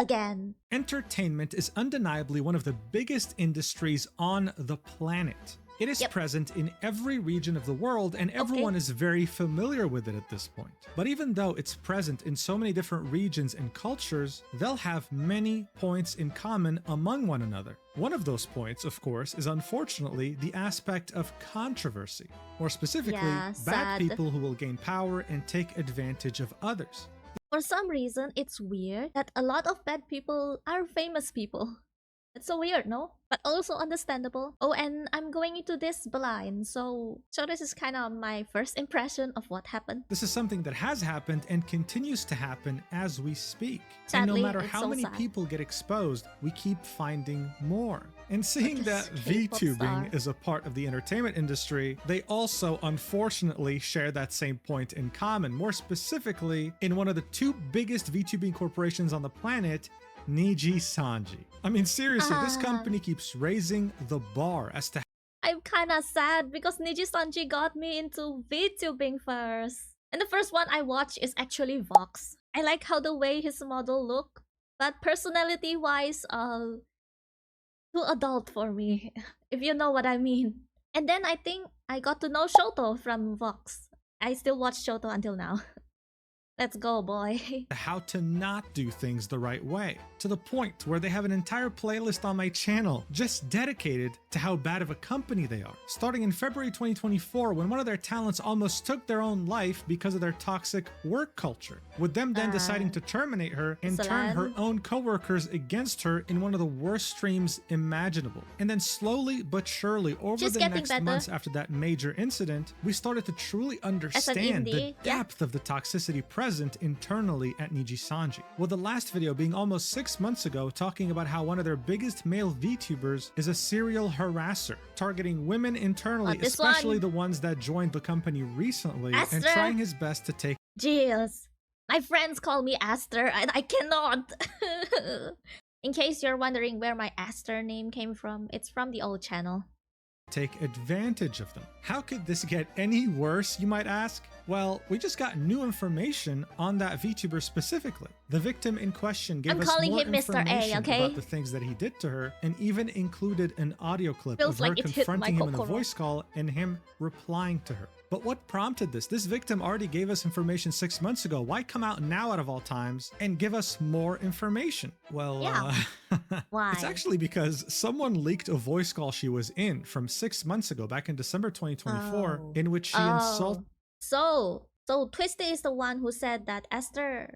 again. Entertainment is undeniably one of the biggest industries on the planet. It is present in every region of the world, and everyone is very familiar with it at this point. But even though it's present in so many different regions and cultures, they'll have many points in common among one another. One of those points, of course, is unfortunately the aspect of controversy. More specifically, bad people who will gain power and take advantage of others. For some reason, it's weird that a lot of bad people are famous people. It's so weird, no? But also understandable. Oh, and I'm going into this blind, so this is kind of my first impression of what happened. This is something that has happened and continues to happen as we speak. Sadly, and no matter how many people get exposed, we keep finding more. And seeing that VTubing is a part of the entertainment industry, they also unfortunately share that same point in common. More specifically, in one of the two biggest VTubing corporations on the planet, Nijisanji. I mean, seriously, this company keeps raising the bar as to... I'm kinda sad because Nijisanji got me into VTubing first. And the first one I watched is actually Vox. I like how the way his model look, but personality-wise, too adult for me, if you know what I mean. And then I think I got to know Shoto from Vox. I still watch Shoto until now. Let's go, boy. How to not do things the right way, to the point where they have an entire playlist on my channel just dedicated to how bad of a company they are. Starting in February 2024, when one of their talents almost took their own life because of their toxic work culture, with them then deciding to terminate her and turn her own coworkers against her in one of the worst streams imaginable. And then slowly but surely, over the next months after that major incident, we started to truly understand the depth of the toxicity present internally at Nijisanji. With the last video being almost 6 months ago, talking about how one of their biggest male VTubers is a serial harasser, targeting women internally, especially the ones that joined the company recently, and trying his best to take... Jeez. My friends call me Aster, and I cannot. In case you're wondering where my Aster name came from, it's from the old channel. Take advantage of them. How could this get any worse, you might ask? Well, we just got new information on that VTuber specifically. The victim in question gave us more information about the things that he did to her, and even included an audio clip of her confronting him in a voice call and him replying to her. But what prompted this? This victim already gave us information 6 months ago. Why come out now out of all times and give us more information? Well, why? It's actually because someone leaked a voice call she was in from 6 months ago, back in December 2024, in which she insulted... So Twisty is the one who said that Mr.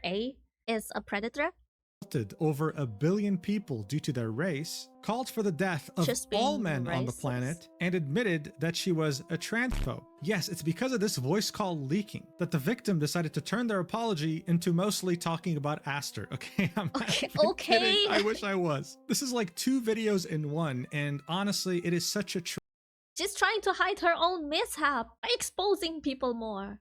A is a predator? Over 1 billion people due to their race, called for the death of all men on the planet, and admitted that she was a transphobe. Yes, it's because of this voice call leaking that the victim decided to turn their apology into mostly talking about Aster. Okay, I'm kidding. I wish I was. This is like 2 videos in one, and honestly, it is such a she's trying to hide her own mishap by exposing people more.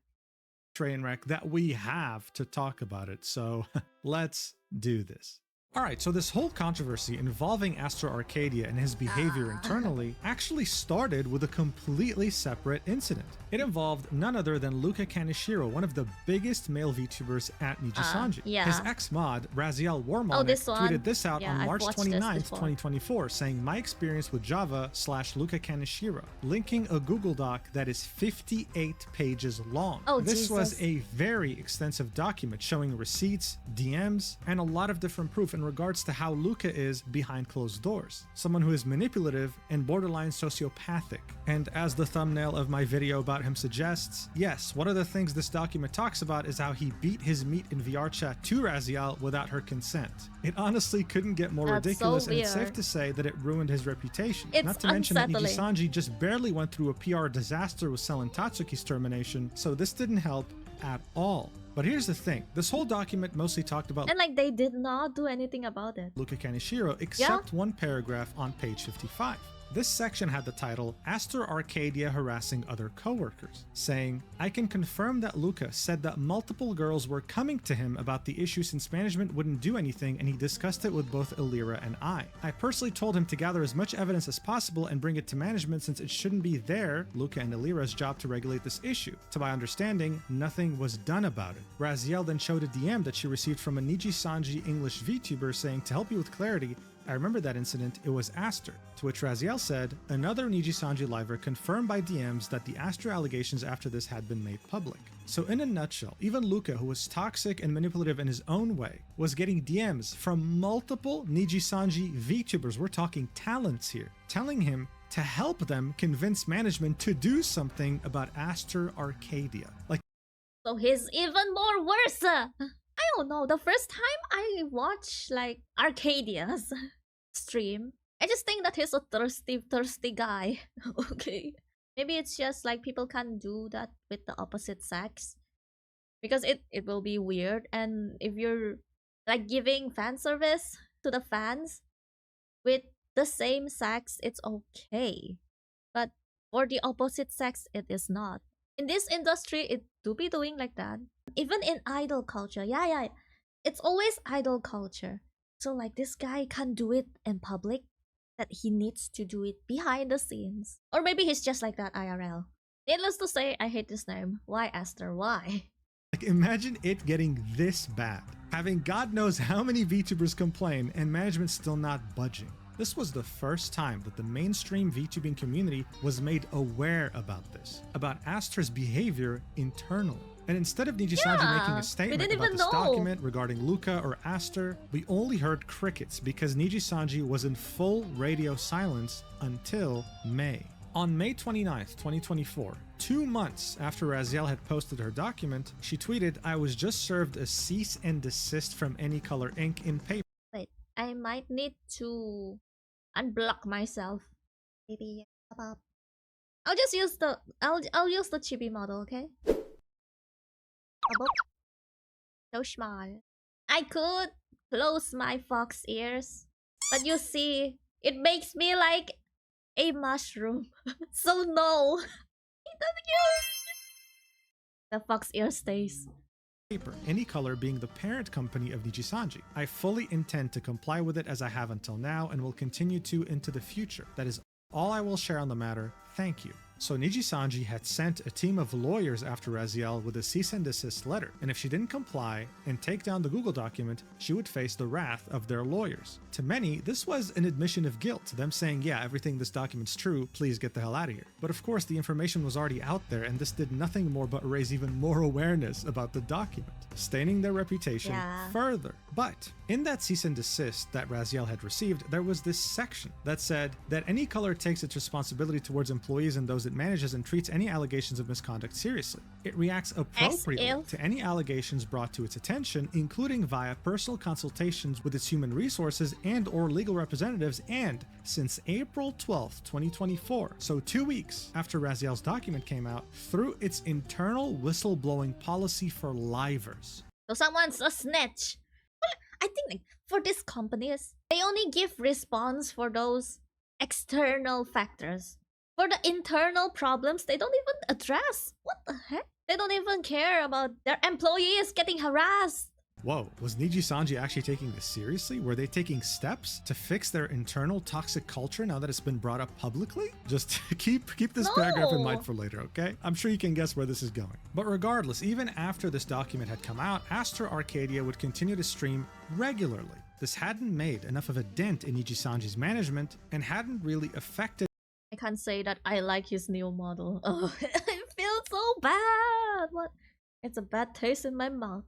Train wreck that we have to talk about it, so let's do this. Alright, so this whole controversy involving Astro Arcadia and his behavior internally actually started with a completely separate incident. It involved none other than Luca Kaneshiro, one of the biggest male VTubers at Nijisanji. His ex-mod, Raziel Warmonic, tweeted this out on March 29th, 2024, saying, "My experience with Java / Luca Kaneshiro," linking a Google Doc that is 58 pages long. This was a very extensive document showing receipts, DMs, and a lot of different proof in regards to how Luca is behind closed doors. Someone who is manipulative and borderline sociopathic. And as the thumbnail of my video about him suggests, yes, one of the things this document talks about is how he beat his meat in VR chat to Raziel without her consent. It honestly couldn't get more ridiculous, and it's safe to say that it ruined his reputation. Not to mention that Nijisanji just barely went through a PR disaster with selling Tatsuki's termination, so this didn't help at all. But here's the thing, this whole document mostly talked about... And like, they did not do anything about it. Luca Kaneshiro, except one paragraph on page 55. This section had the title, Astor Arcadia Harassing Other Coworkers, saying, I can confirm that Luca said that multiple girls were coming to him about the issue since management wouldn't do anything, and he discussed it with both Illyra and I. I personally told him to gather as much evidence as possible and bring it to management since it shouldn't be their, Luca and Illyra's, job to regulate this issue. To my understanding, nothing was done about it. Raziel then showed a DM that she received from a Nijisanji English VTuber saying, to help you with clarity, I remember that incident, it was Astor. To which Raziel said, another Nijisanji liver confirmed by DMs that the Astor allegations after this had been made public. So in a nutshell, even Luca, who was toxic and manipulative in his own way, was getting DMs from multiple Nijisanji VTubers, we're talking talents here, telling him to help them convince management to do something about Astor Arcadia. So he's even more worse. I don't know. The first time I watched like Arcadia's stream, I just think that he's a thirsty guy. Okay. Maybe it's just like people can't do that with the opposite sex. Because it will be weird. And if you're like giving fan service to the fans with the same sex, it's okay. But for the opposite sex, it is not. In this industry, it do be doing like that. Even in idol culture, yeah, it's always idol culture. So like this guy can't do it in public, that he needs to do it behind the scenes. Or maybe he's just like that IRL. Needless to say, I hate this name. Why, Astor? Why? Like, imagine it getting this bad. Having God knows how many VTubers complain and management still not budging. This was the first time that the mainstream VTubing community was made aware about this, about Astor's behavior internally. And instead of Nijisanji making a statement about this document regarding Luca or Astor, we only heard crickets because Nijisanji was in full radio silence until May. On May 29th, 2024, 2 months after Raziel had posted her document, she tweeted, I was just served a cease and desist from Any Color Inc. in paper. Wait, I might need to unblock myself. Maybe I'll just use the I'll use the chibi model, okay? So small. I could close my fox ears, but you see, it makes me like a mushroom. So no. The fox ear stays. Paper, Any Color being the parent company of Nijisanji. I fully intend to comply with it as I have until now and will continue to into the future. That is all I will share on the matter. Thank you. So Nijisanji had sent a team of lawyers after Raziel with a cease and desist letter, and if she didn't comply and take down the Google document, she would face the wrath of their lawyers. To many, this was an admission of guilt, them saying, yeah, everything in this document's true, please get the hell out of here. But of course, the information was already out there, and this did nothing more but raise even more awareness about the document, staining their reputation further. But in that cease and desist that Raziel had received, there was this section that said that Any Color takes its responsibility towards employees and those it manages and treats any allegations of misconduct seriously. It reacts appropriately to any allegations brought to its attention, including via personal consultations with its human resources and or legal representatives, and since April 12th, 2024, so 2 weeks after Raziel's document came out, through its internal whistleblowing policy for livers. So someone's a snitch. Well, I think like, for these companies, they only give response for those external factors. For the internal problems, they don't even address. What the heck? They don't even care about their employees getting harassed. Whoa, was Nijisanji actually taking this seriously? Were they taking steps to fix their internal toxic culture now that it's been brought up publicly? Just keep this paragraph in mind for later, okay? I'm sure you can guess where this is going. But regardless, even after this document had come out, Astor Arcadia would continue to stream regularly. This hadn't made enough of a dent in Nijisanji's management and hadn't really affected. I can't say that I like his new model. Oh, it feels so bad. What? It's a bad taste in my mouth.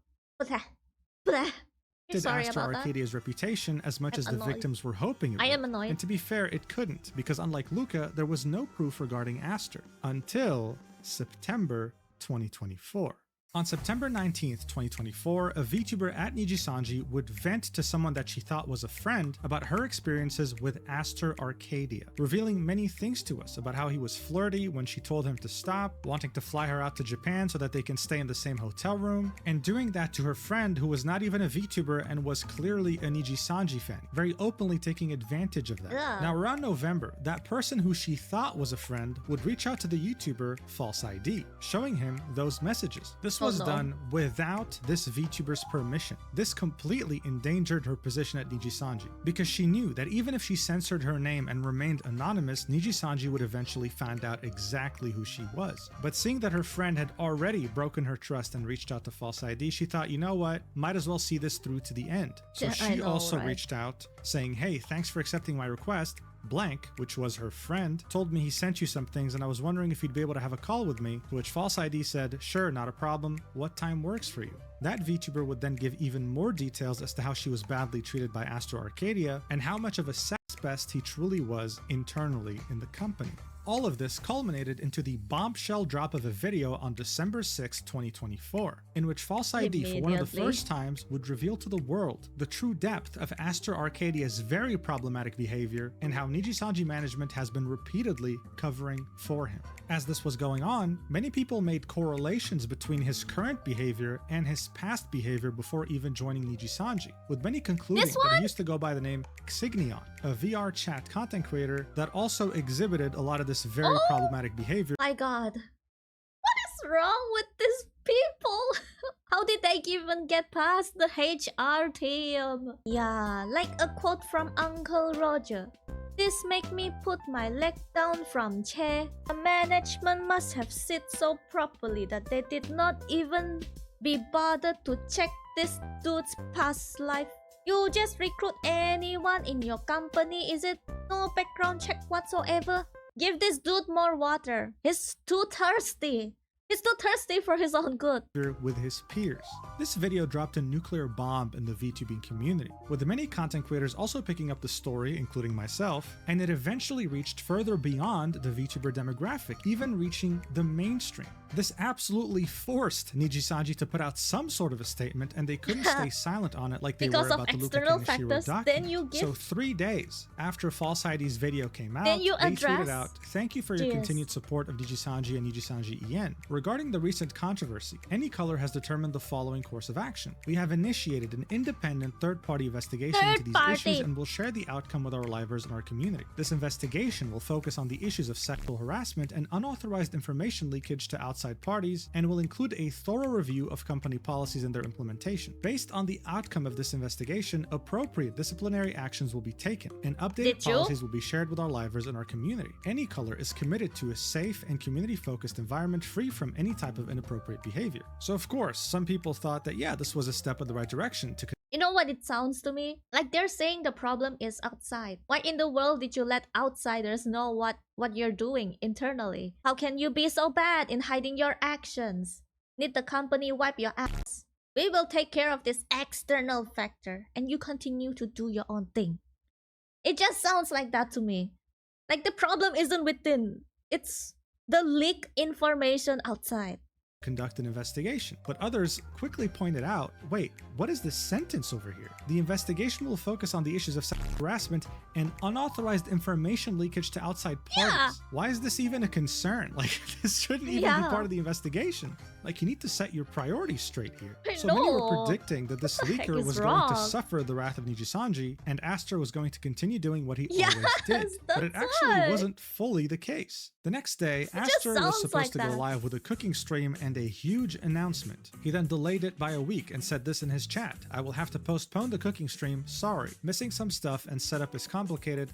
Sorry Astor about Arcadia's reputation as much as the victims were hoping it would. I am annoyed. And to be fair, it couldn't, because unlike Luca, there was no proof regarding Astor until September 2024. On September 19th, 2024, a VTuber at Nijisanji would vent to someone that she thought was a friend about her experiences with Aster Arcadia, revealing many things to us about how he was flirty when she told him to stop, wanting to fly her out to Japan so that they can stay in the same hotel room, and doing that to her friend who was not even a VTuber and was clearly a Nijisanji fan, very openly taking advantage of that. Yeah. Now around November, that person who she thought was a friend would reach out to the YouTuber False ID, showing him those messages. This was done without this VTuber's permission. This completely endangered her position at Nijisanji, because she knew that even if she censored her name and remained anonymous, Nijisanji would eventually find out exactly who she was. But seeing that her friend had already broken her trust and reached out to False ID, she thought, you know what, might as well see this through to the end. So she also reached out saying, hey, thanks for accepting my request. Blank, which was her friend, told me he sent you some things and I was wondering if you'd be able to have a call with me, to which False ID said, sure, not a problem, what time works for you? That VTuber would then give even more details as to how she was badly treated by Aster Arcadia and how much of a sex pest he truly was internally in the company. All of this culminated into the bombshell drop of a video on December 6, 2024, in which False ID for one of the first times would reveal to the world the true depth of Aster Arcadia's very problematic behavior and how Nijisanji management has been repeatedly covering for him. As this was going on, many people made correlations between his current behavior and his past behavior before even joining Nijisanji, with many concluding that he used to go by the name Xigneon, a VR chat content creator that also exhibited a lot of this very problematic behavior. My god. What is wrong with these people? How did they even get past the HR team? Yeah, like a quote from Uncle Roger. This make me put my leg down from chair. The management must have sit so properly that they did not even be bothered to check this dude's past life. You just recruit anyone in your company, is it? No background check whatsoever? Give this dude more water. He's too thirsty. He's too thirsty for his own good. With his peers. This video dropped a nuclear bomb in the VTubing community, with many content creators also picking up the story, including myself, and it eventually reached further beyond the VTuber demographic, even reaching the mainstream. This absolutely forced Nijisanji to put out some sort of a statement, and they couldn't stay silent on it like they were about the Luka Kaneshiro document. So 3 days after False ID's video came out, they tweeted out, thank you for your continued support of Nijisanji and Nijisanji EN. Regarding the recent controversy, AnyColor has determined the following course of action. We have initiated an independent third-party investigation into these issues and will share the outcome with our livers and our community. This investigation will focus on the issues of sexual harassment and unauthorized information leakage to outside parties, and will include a thorough review of company policies and their implementation. Based on the outcome of this investigation, appropriate disciplinary actions will be taken, and updated policies will be shared with our livers and our community. AnyColor is committed to a safe and community-focused environment free from any type of inappropriate behavior. So of course, some people thought that yeah, this was a step in the right direction to... You know what it sounds to me? Like they're saying the problem is outside. Why in the world did you let outsiders know what you're doing internally? How can you be so bad in hiding your actions? Need the company wipe your ass? We will take care of this external factor and you continue to do your own thing. It just sounds like that to me. Like the problem isn't within. It's the leak information outside. Conduct an investigation. But others quickly pointed out, wait, what is this sentence over here? The investigation will focus on the issues of sexual harassment and unauthorized information leakage to outside parties. Why is this even a concern? Like, this shouldn't even be part of the investigation. Like, you need to set your priorities straight here. So many were predicting that this leaker was going to suffer the wrath of Nijisanji, and Aster was going to continue doing what he always did. But it actually wasn't fully the case. The next day, Aster was supposed to go live with a cooking stream and a huge announcement. He then delayed it by a week and said this in his chat: I will have to postpone the cooking stream, sorry. Missing some stuff and setup is complicated.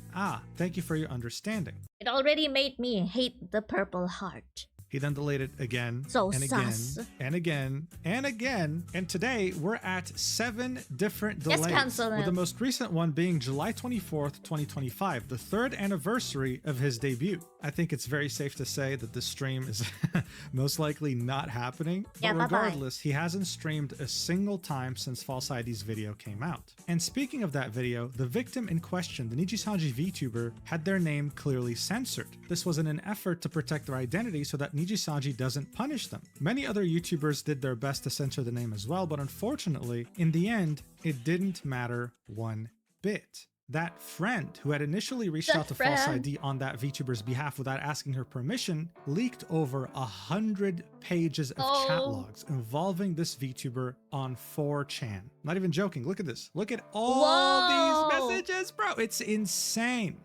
Thank you for your understanding. It already made me hate the Purple Heart. He then delayed it again, and again, and again, and again. And today, we're at 7 different delays, with the most recent one being July 24th, 2025, the 3rd anniversary of his debut. I think it's very safe to say that this stream is most likely not happening. Yeah, but bye-bye. regardless, he hasn't streamed a single time since False ID's video came out. And speaking of that video, the victim in question, the Nijisanji Vtuber, had their name clearly censored. This was in an effort to protect their identity so that Nijisanji doesn't punish them. Many other YouTubers did their best to censor the name as well, but unfortunately, in the end, it didn't matter one bit. That friend who had initially reached out to False ID on that VTuber's behalf without asking her permission leaked over 100 pages of chat logs involving this VTuber on 4chan. Not even joking. Look at this. Look at all these messages, bro. It's insane.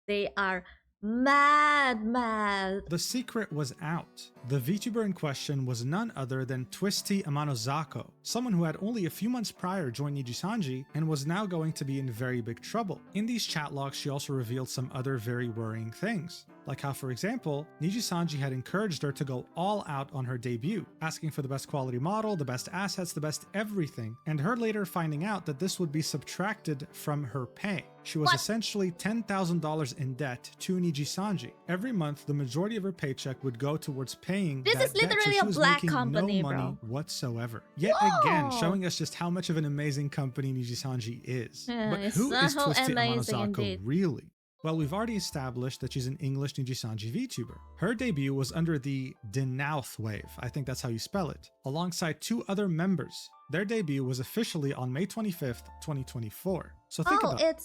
They are mad. The secret was out. The VTuber in question was none other than Twisty Amanozako, someone who had only a few months prior joined Nijisanji and was now going to be in very big trouble. In these chat logs, she also revealed some other very worrying things, like how, for example, Nijisanji had encouraged her to go all out on her debut, asking for the best quality model, the best assets, the best everything, and her later finding out that this would be subtracted from her pay. She was essentially $10,000 in debt to Nijisanji. Every month, the majority of her paycheck would go towards paying This that is literally debt, so she a was black making company, no money bro. whatsoever. Yet again, showing us just how much of an amazing company Nijisanji is. But who is so Twisty amazing Amanozako indeed. really? Well, we've already established that she's an English Nijisanji VTuber. Her debut was under the Denouth wave, I think that's how you spell it, alongside two other members. Their debut was officially on May 25th, 2024. So think about it.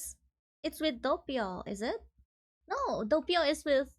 It's with Doppio, is it? No, Doppio is with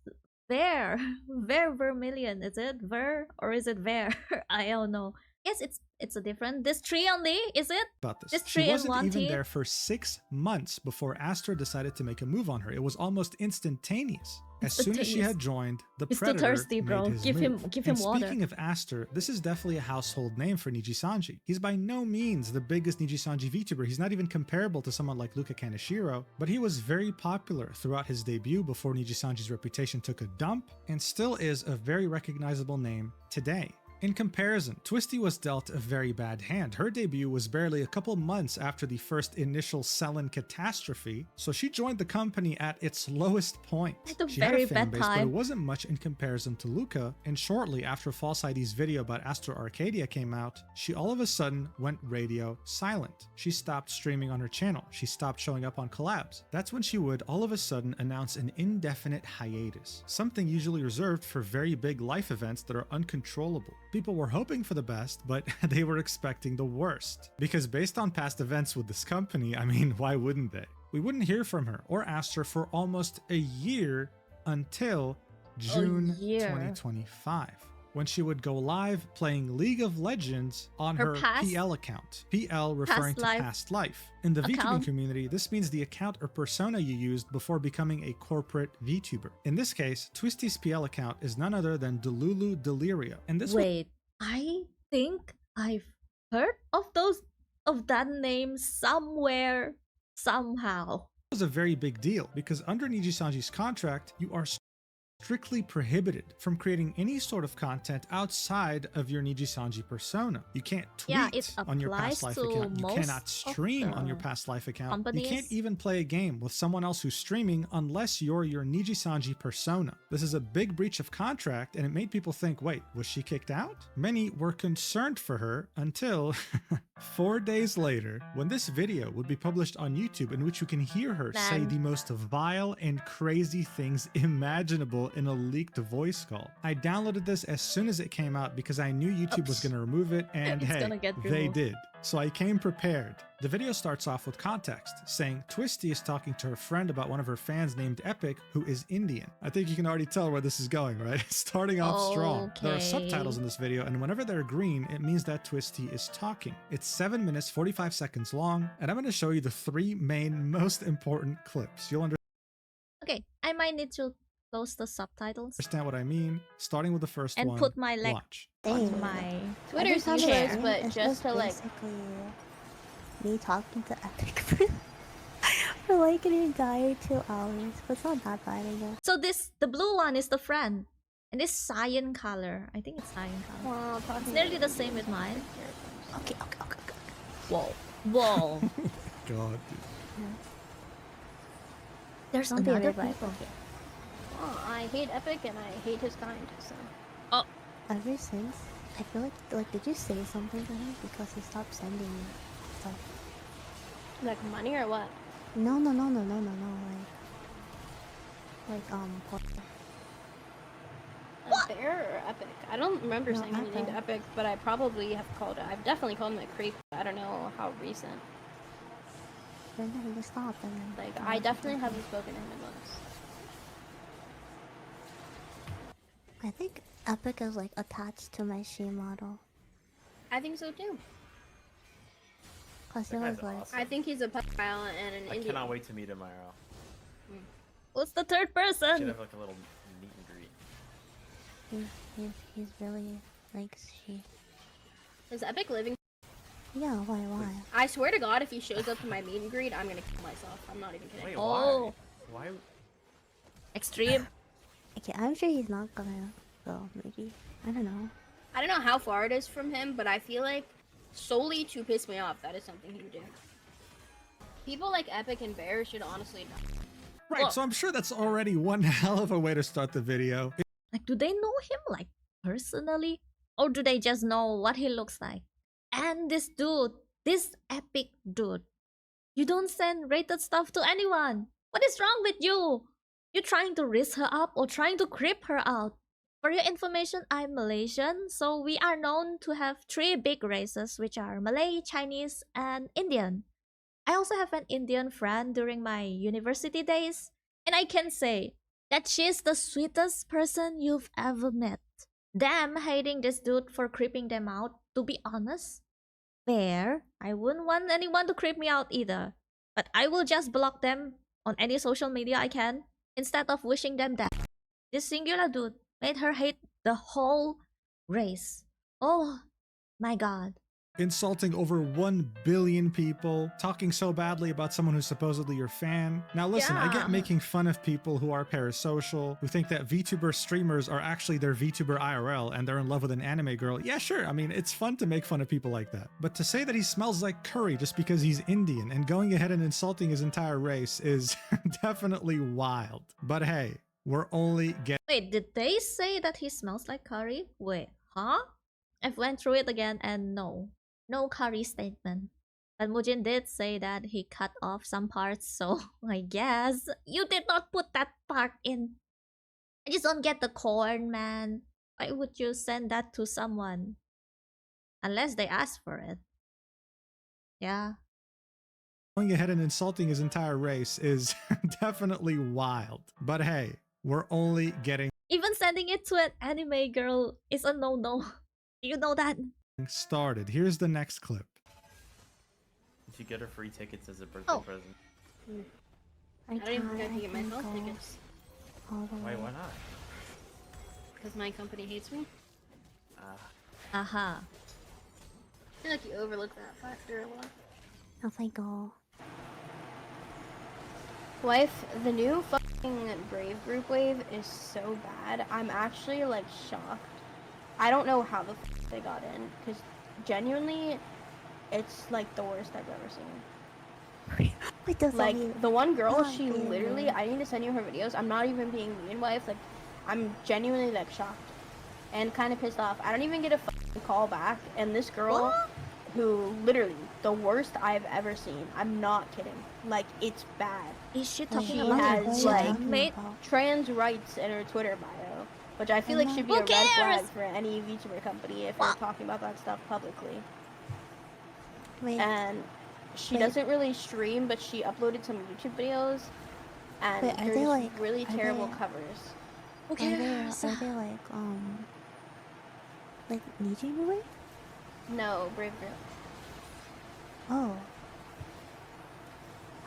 Ver Vermilion, is it? Ver or is it Ver? I don't know. Yes, it's a different. This tree only, is it? About this. This She tree wasn't and even one there for 6 months before Astor decided to make a move on her. It was almost instantaneous. As soon as she had joined, the He's too Predator thirsty, bro. made his Give move. him And water. speaking of Astor, this is definitely a household name for Nijisanji. He's by no means the biggest Nijisanji VTuber. He's not even comparable to someone like Luca Kaneshiro, but he was very popular throughout his debut before Nijisanji's reputation took a dump, and still is a very recognizable name today. In comparison, Twisty was dealt a very bad hand. Her debut was barely a couple months after the first initial sell-in catastrophe, so she joined the company at its lowest point. At a She very had a fan bad base, but it time. wasn't much in comparison to Luca, and shortly after False ID's video about Astro Arcadia came out, she all of a sudden went radio silent. She stopped streaming on her channel. She stopped showing up on collabs. That's when she would all of a sudden announce an indefinite hiatus, something usually reserved for very big life events that are uncontrollable. People were hoping for the best, but they were expecting the worst. Because based on past events with this company, I mean, why wouldn't they? We wouldn't hear from her or ask her for almost a year until June 2025, when she would go live playing League of Legends on her PL account. PL referring to past life. In the VTubing community, this means the account or persona you used before becoming a corporate VTuber. In this case, Twisty's PL account is none other than Delulu Deliria. And this I think I've heard of that name somewhere, somehow. was a very big deal because under Nijisanji's contract, you are strictly prohibited from creating any sort of content outside of your Nijisanji persona. You can't tweet on your past life account. You cannot stream on your past life account. You can't even play a game with someone else who's streaming unless you're your Nijisanji persona. This is a big breach of contract, and it made people think, wait, was she kicked out? Many were concerned for her until 4 days later, when this video would be published on YouTube, in which you can hear her say the most vile and crazy things imaginable in a leaked voice call. I downloaded this as soon as it came out because I knew YouTube was going to remove it, and hey, they did. So I came prepared. The video starts off with context, saying Twisty is talking to her friend about one of her fans named Epic, who is Indian. I think you can already tell where this is going, right? Starting off strong. There are subtitles in this video, and whenever they're green, it means that Twisty is talking. It's 7 minutes, 45 seconds long, and I'm going to show you the 3 main, most important clips. You'll understand. Okay, I might need to close the subtitles. Understand what I mean? Starting with the first and one. Put my leg Watch. on my Twitter's chair. but just to like basically me talking to Epic for like an entire 2 hours, but it's not that bad, I guess. So the blue one is the friend, and this cyan color. I think it's cyan color. Wow, It's nearly the same with mine. Okay. Whoa. God, dude. There's Don't be another revived. people. Oh, I hate Epic and I hate his kind, so. Oh, Ever since, I feel like did you say something to him because he stopped sending you stuff? Like money or what? No. Like Bear or Epic? I don't remember No, saying anything to Epic, but I probably have called it. I've definitely called him a creep. I don't know how recent. then he just stopped and then. Like, I definitely haven't spoken to him in months. I think Epic is like attached to my she model. I think so too. Cause it That was guy's like, awesome. I think he's a pedophile and an I Indian. cannot wait to meet him tomorrow. who's the third Should person? have like a little meet and greet. he's really like she. Is Epic living? Yeah, why? I swear to God, if he shows up to my meet and greet, I'm gonna kill myself. I'm not even kidding. Wait, Oh. why? Why? Extreme. Okay, I'm sure he's not gonna go. Maybe I don't know. I don't know how far it is from him, but I feel like solely to piss me off, that is something he would do. People like Epic and Bear should honestly know. Right, Well- so I'm sure that's already one hell of a way to start the video. Like, do they know him, like, personally? Or do they just know what he looks like? And this dude, this epic dude, you don't send rated stuff to anyone. What is wrong with you? You trying to raise her up or trying to creep her out? For your information, I'm Malaysian, so we are known to have 3 big races, which are Malay, Chinese, and Indian. I also have an Indian friend during my university days, and I can say that she's the sweetest person you've ever met. Them hating this dude for creeping them out, to be honest. Fair, I wouldn't want anyone to creep me out either. But I will just block them on any social media I can, instead of wishing them death. This singular dude made her hate the whole race. Oh my god. Insulting over 1 billion people, talking so badly about someone who's supposedly your fan. Now listen, I Yeah. get making fun of people who are parasocial, who think that VTuber streamers are actually their VTuber IRL and they're in love with an anime girl. Yeah, sure, I mean, it's fun to make fun of people like that. But to say that he smells like curry just because he's Indian and going ahead and insulting his entire race is definitely wild. But hey, we're only getting Wait, did they say that he smells like curry? Wait, huh? I've went through it again and no. No curry statement. But Mujin did say that he cut off some parts, so I guess you did not put that part in. I just don't get the corn, man. Why would you send that to someone? Unless they ask for it. Yeah. going ahead and insulting his entire race is definitely wild. But hey, we're only getting Even sending it to an anime girl is a no-no. You know that? started. Here's the next clip. Did you get her free tickets as a birthday Oh. present? I don't even think I can get can't myself go tickets all the Why? way. Why not? because my company hates me. Aha. I feel like you overlook that factor a lot. If I go, Wife, the new fucking Brave group wave is so bad. I'm actually like shocked. I don't know how the fuck they got in, because genuinely, it's like the worst I've ever seen. wait, does Like that mean? the one girl, Oh, she okay, literally, yeah. I need to send you her videos. I'm not even being mean, wife. Like, I'm genuinely like shocked and kind of pissed off. I don't even get a fucking call back, and this girl, What? who literally the worst I've ever seen. I'm not kidding. Like, it's bad. Is she Wait, talking She about has, her what like, are you talking mate? about? Trans rights in her Twitter bio, which I feel like should be Who a red flag cares? for any VTuber company if they're talking about that stuff publicly. Wait, And she Wait. doesn't really stream, but she uploaded some YouTube videos, and Wait, are they're they, just like- really are terrible they- covers. Who are they cares? like Nijisanji? No, Brave Girl. Oh,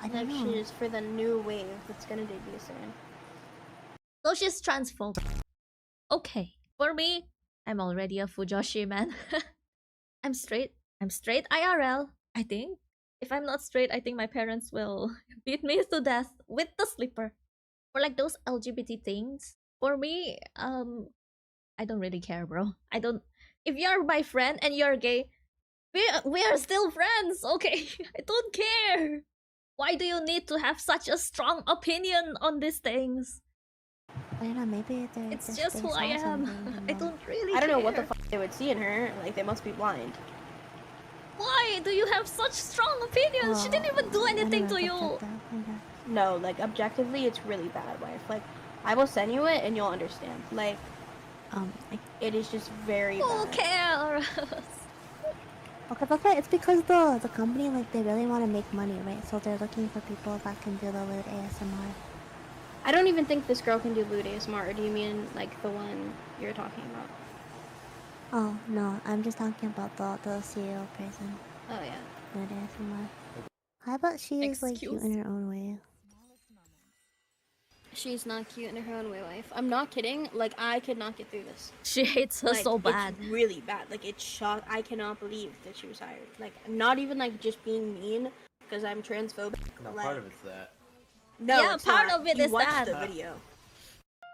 I Like, don't know. she's for the new wave that's gonna debut soon. So she's transphobic. Okay. For me, I'm already a Fujoshi man. I'm straight. I'm straight IRL, I think. If I'm not straight, I think my parents will beat me to death with the slipper. For like those LGBT things. For me, I don't really care, bro. I don't. If you're my friend and you're gay, we are still friends, okay? I don't care. Why do you need to have such a strong opinion on these things? I don't know, maybe they're It's just they who I saw am. something and I then- don't really I don't know what the care. fuck they would see in her. Like, they must be blind. Why do you have such strong opinions? She didn't even do anything to you. No, like, objectively, it's really bad, wife. Like, I will send you it and you'll understand. Like, Like, it is just very Who bad. cares? okay, but it's because the company, like, they really want to make money, right? So they're looking for people that can do the lewd ASMR. I don't even think this girl can do lewd ASMR. Or do you mean, like, the one you're talking about? Oh, no, I'm just talking about the CEO person. Oh, yeah. Lewd ASMR. How about she is, like, cute in her own way? She's not cute in her own way, wife. I'm not kidding. Like, I could not get through this. She hates her Like, so bad. It's really bad. Like, it's shocked. I cannot believe that she was hired. Like, not even, like, just being mean because I'm transphobic. No, Like, part of it's that. no, Yeah, it's part not. of it You is watched that. the video.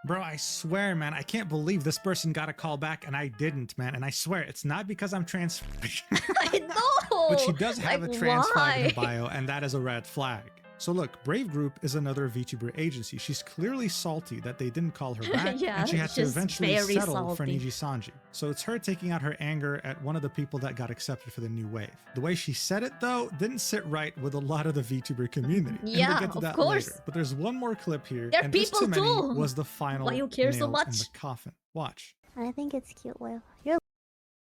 Bro, I swear, man, I can't believe this person got a call back and I didn't, man. And I swear, it's not because I'm trans. I know. But she does have Like, a trans flag in her why? bio, and that is a red flag. So look, Brave Group is another VTuber agency. She's clearly salty that they didn't call her back, Yeah, and she had to she's eventually very settle for salty. Nijisanji. So it's her taking out her anger at one of the people that got accepted for the new wave. The way she said it, though, didn't sit right with a lot of the VTuber community. And Yeah, we'll get to of that course. later. But there's one more clip here, They're and this people too many too. was the final Why you care so nail in much? the coffin. Watch. I think it's cute, Will. You're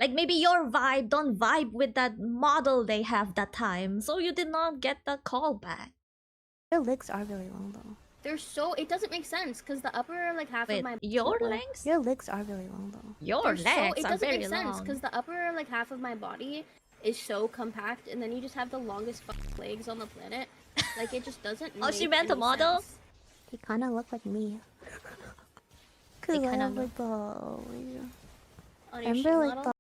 Like maybe your vibe don't vibe with that model they have that time, so you did not get the call back. your legs are really long, though. They're so... It doesn't make sense because the upper, like, half Wait, of my... your Well, legs? Your legs are really long, though. Your They're so... legs It are doesn't very make sense long. because the upper, like, half of my body is so compact and then you just have the longest legs on the planet. Like, it just doesn't Oh, she make meant a any model? sense. They kind of look like me. They Cause I kinda have look- like the... On your shit Remember, like, model?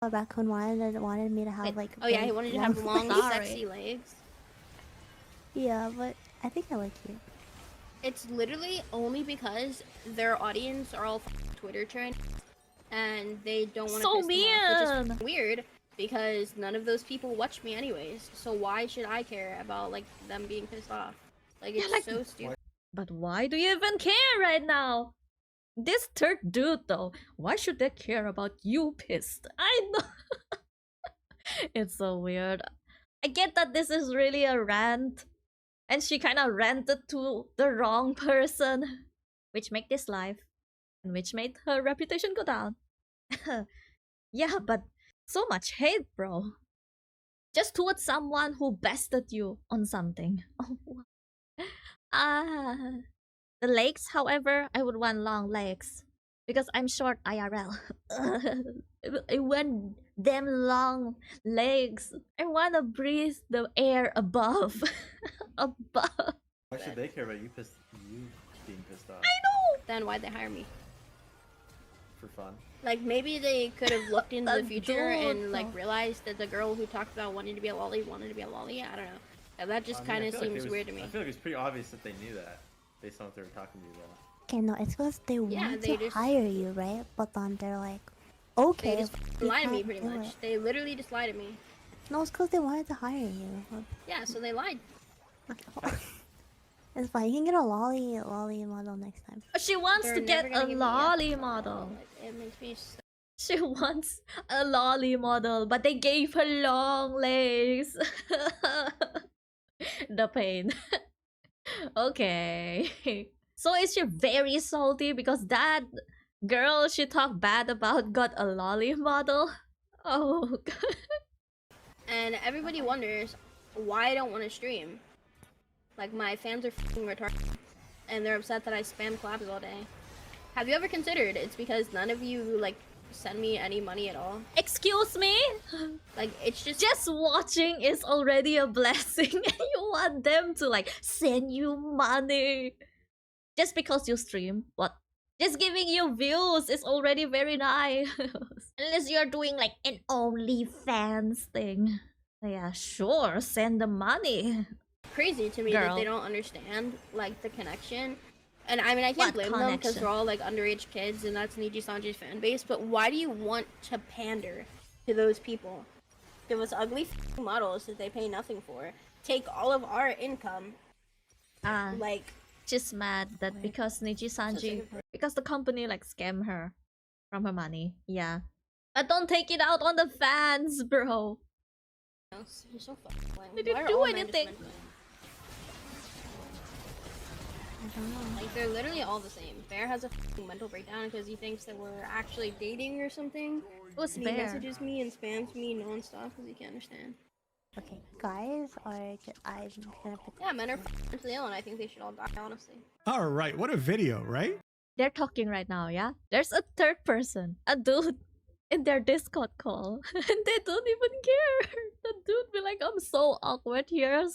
the raccoon wanted me to have, Wait, like... Oh, yeah, he big, wanted you to have long, Sorry. sexy legs. Yeah, but I think I like you. It's literally only because their audience are all Twitter trends and they don't want to So piss them off, which mean. is weird because none of those people watch me anyways. So why should I care about like them being pissed off? Like it's like- so stupid. But why do you even care right now? This third dude though, why should they care about you pissed? I know. It's so weird. I get that this is really a rant. And she kind of ranted to the wrong person. Which made this live. And which made her reputation go down. Yeah, but so much hate, bro. Just towards someone who bested you on something. Ah. The legs, however, I would want long legs. Because I'm short IRL. I want them long legs. I want to breathe the air above. Above. Why should they care about you being pissed off? Then why'd they hire me? For fun. Like maybe they could have looked into the That future dude, and like though. realized that the girl who talked about wanting to be a lolly wanted to be a lolly. I don't know. And that just I mean, kind I of feel like seems it was- weird to me. I feel like it's pretty obvious that they knew that based on what they were talking to you about. Okay, no, it's because they want they to just- hire you, right? But then they're like, okay, They just we lied to me can't pretty do much. it. They literally just lied to me. No, it's because they wanted to hire you. Yeah, so they lied. It's fine. You can get a lolly model next time. She wants They're to never get gonna a give me lolly yes. model. It makes me so She wants a lolly model, but they gave her long legs. The pain. Okay. So is she very salty because that girl she talked bad about got a lolly model? Oh god. And everybody wonders why I don't want to stream. Like, my fans are f***ing retarded. And they're upset that I spam collabs all day. Have you ever considered it's because none of you, like, send me any money at all? Excuse me? Like, it's just... Just watching is already a blessing and you want them to like send you money. Just because you stream. What? Just giving you views is already very nice. Unless you're doing like an OnlyFans thing. Yeah, sure, send the money. crazy to me Girl. that they don't understand like the connection. And I mean, I can't What blame them because connection? they're all like underage kids, and that's Nijisanji's fan base. But why do you want to pander to those people? Give us ugly f***ing models that they pay nothing for. Take all of our income, Ah, like she's mad that because Nijisanji, because the company like scam her from her money. Yeah. But don't take it out on the fans, bro. You're so fucking lame. They didn't Why are do all men just anything. mental? I don't know. Like, they're literally all the same. Bear has a fucking mental breakdown because he thinks that we're actually dating or something. Who's And he Bear? messages me and spams me non-stop because he can't understand. Okay, guys are. I'm gonna put. Yeah, men are mentally ill and I think they should all die, honestly. All right, what a video, right? They're talking right now, yeah? There's a third person, a dude, in their Discord call. And they don't even care. The dude be like, I'm so awkward here.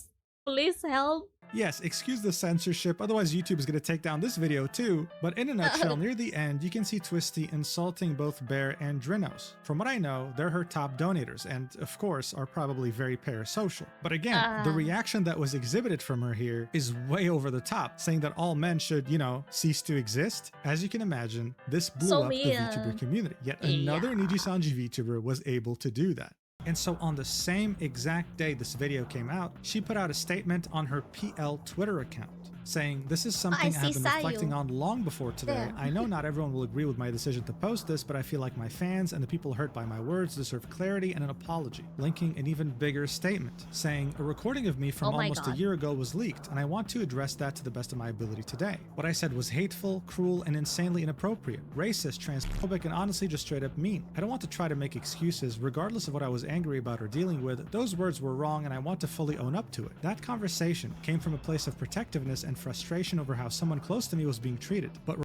Please help. Yes, excuse the censorship, otherwise YouTube is going to take down this video too. But in a nutshell, near the end, you can see Twisty insulting both Bear and Drinos. From what I know, they're her top donators and, of course, are probably very parasocial. But again, the reaction that was exhibited from her here is way over the top, saying that all men should, you know, cease to exist. As you can imagine, this blew So up the mean. VTuber community. Yet another Nijisanji VTuber was able to do that. And so on the same exact day this video came out, she put out a statement on her PL Twitter account saying, "This is something I have been reflecting on long before today. There. I know not everyone will agree with my decision to post this, but I feel like my fans and the people hurt by my words deserve clarity and an apology." Linking an even bigger statement saying, "A recording of me from Oh my almost a God. year ago was leaked, and I want to address that to the best of my ability today. What I said was hateful, cruel, and insanely inappropriate, racist, transphobic, and honestly just straight up mean. I don't want to try to make excuses, regardless of what I was angry about or dealing with. Those words were wrong, and I want to fully own up to it. That conversation came from a place of protectiveness and frustration over how someone close to me was being treated. But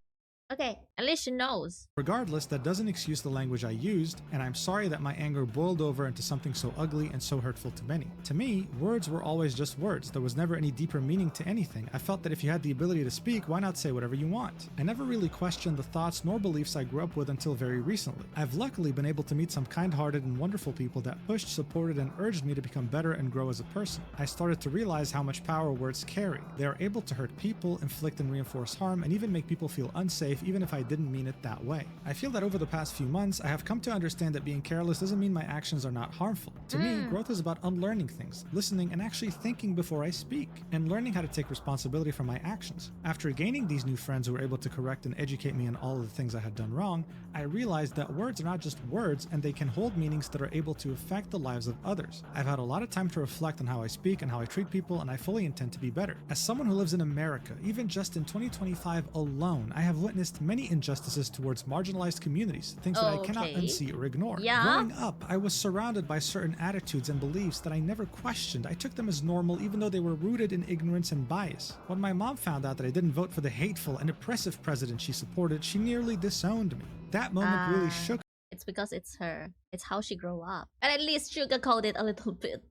Okay, at least she knows. regardless, that doesn't excuse the language I used, and I'm sorry that my anger boiled over into something so ugly and so hurtful to many. To me, words were always just words. There was never any deeper meaning to anything. I felt that if you had the ability to speak, why not say whatever you want? I never really questioned the thoughts nor beliefs I grew up with until very recently. I've luckily been able to meet some kind-hearted and wonderful people that pushed, supported, and urged me to become better and grow as a person. I started to realize how much power words carry. They are able to hurt people, inflict and reinforce harm, and even make people feel unsafe even if I didn't mean it that way. I feel that over the past few months, I have come to understand that being careless doesn't mean my actions are not harmful. To me, growth is about unlearning things, listening, and actually thinking before I speak, and learning how to take responsibility for my actions. After gaining these new friends who were able to correct and educate me on all of the things I had done wrong, I realized that words are not just words, and they can hold meanings that are able to affect the lives of others. I've had a lot of time to reflect on how I speak and how I treat people, and I fully intend to be better. As someone who lives in America, even just in 2025 alone, I have witnessed many injustices towards marginalized communities, things that I cannot Okay. unsee or ignore. Yeah. Growing up, I was surrounded by certain attitudes and beliefs that I never questioned. I took them as normal even though they were rooted in ignorance and bias. When my mom found out that I didn't vote for the hateful and oppressive president she supported, she nearly disowned me. That moment really shook It's because it's her. It's how she grew up. And at least sugarcoat it a little bit.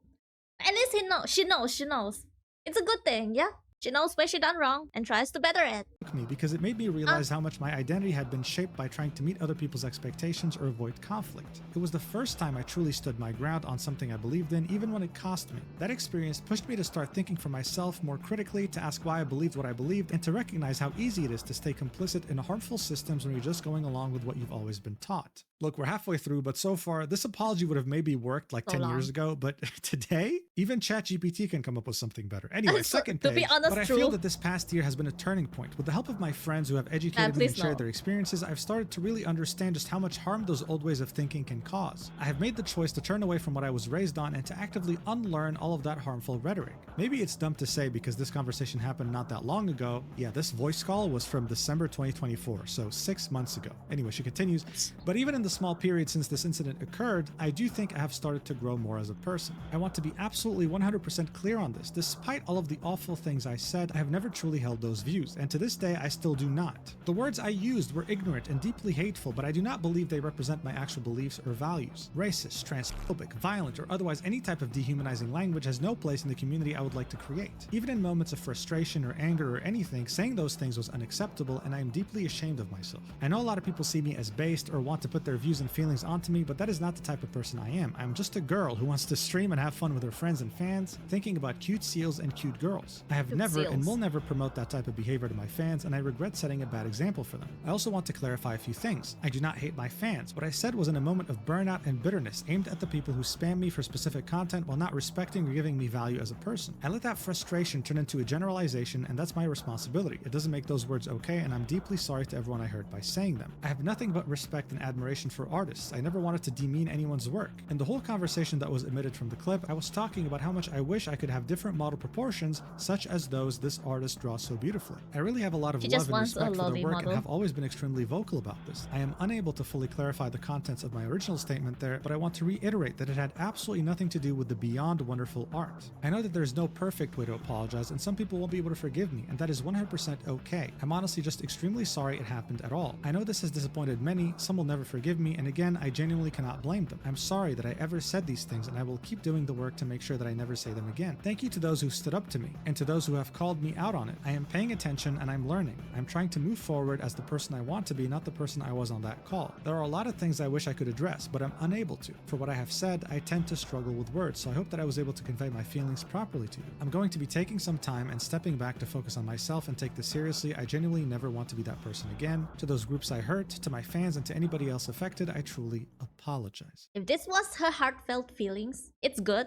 At least she knows. It's a good thing, yeah? She knows where she done wrong and tries to better it. me because it made me realize how much my identity had been shaped by trying to meet other people's expectations or avoid conflict. It was the first time I truly stood my ground on something I believed in, even when it cost me. That experience pushed me to start thinking for myself more critically, to ask why I believed what I believed, and to recognize how easy it is to stay complicit in harmful systems when you're just going along with what you've always been taught. Look, we're halfway through, but so far, this apology would have maybe worked like So 10 years long. ago, but today, even ChatGPT can come up with something better. Anyway, So, second to page. be honest, But I true. feel that this past year has been a turning point. With the help of my friends who have educated me please and shared no. their experiences, I've started to really understand just how much harm those old ways of thinking can cause. I have made the choice to turn away from what I was raised on and to actively unlearn all of that harmful rhetoric. Maybe it's dumb to say because this conversation happened not that long ago. Yeah, this voice call was from December 2024, so 6 months ago. Anyway, she continues, but even in the small period since this incident occurred, I do think I have started to grow more as a person. I want to be absolutely 100% clear on this. Despite all of the awful things I said, I have never truly held those views, and to this day I still do not. The words I used were ignorant and deeply hateful, but I do not believe they represent my actual beliefs or values. Racist, transphobic, violent, or otherwise any type of dehumanizing language has no place in the community I would like to create. Even in moments of frustration or anger or anything, saying those things was unacceptable, and I am deeply ashamed of myself. I know a lot of people see me as based or want to put their views and feelings onto me, but that is not the type of person I am. I'm just a girl who wants to stream and have fun with her friends and fans, thinking about cute seals and cute girls. I have never never and seals. will never promote that type of behavior to my fans, and I regret setting a bad example for them. I also want to clarify a few things. I do not hate my fans. What I said was in a moment of burnout and bitterness aimed at the people who spam me for specific content while not respecting or giving me value as a person. I let that frustration turn into a generalization, and that's my responsibility. It doesn't make those words okay, and I'm deeply sorry to everyone I hurt by saying them. I have nothing but respect and admiration for artists. I never wanted to demean anyone's work. In the whole conversation that was emitted from the clip, I was talking about how much I wish I could have different model proportions, such as those this artist draws so beautifully. I really have a lot of She love just and wants a respect for lovely their work model. and have always been extremely vocal about this. I am unable to fully clarify the contents of my original statement there, but I want to reiterate that it had absolutely nothing to do with the beyond wonderful art. I know that there's no perfect way to apologize, and some people won't be able to forgive me, and that is 100% okay. I'm honestly just extremely sorry it happened at all. I know this has disappointed many, some will never forgive me, and again, I genuinely cannot blame them. I'm sorry that I ever said these things, and I will keep doing the work to make sure that I never say them again. Thank you to those who stood up to me, and to those who have called me out on it. I am paying attention and I'm learning. I'm trying to move forward as the person I want to be, not the person I was on that call. There are a lot of things I wish I could address, but I'm unable to. For what I have said, I tend to struggle with words, so I hope that I was able to convey my feelings properly to you. I'm going to be taking some time and stepping back to focus on myself and take this seriously. I genuinely never want to be that person again. To those groups I hurt, to my fans, and to anybody else affected, I truly apologize. If this was her heartfelt feelings, it's good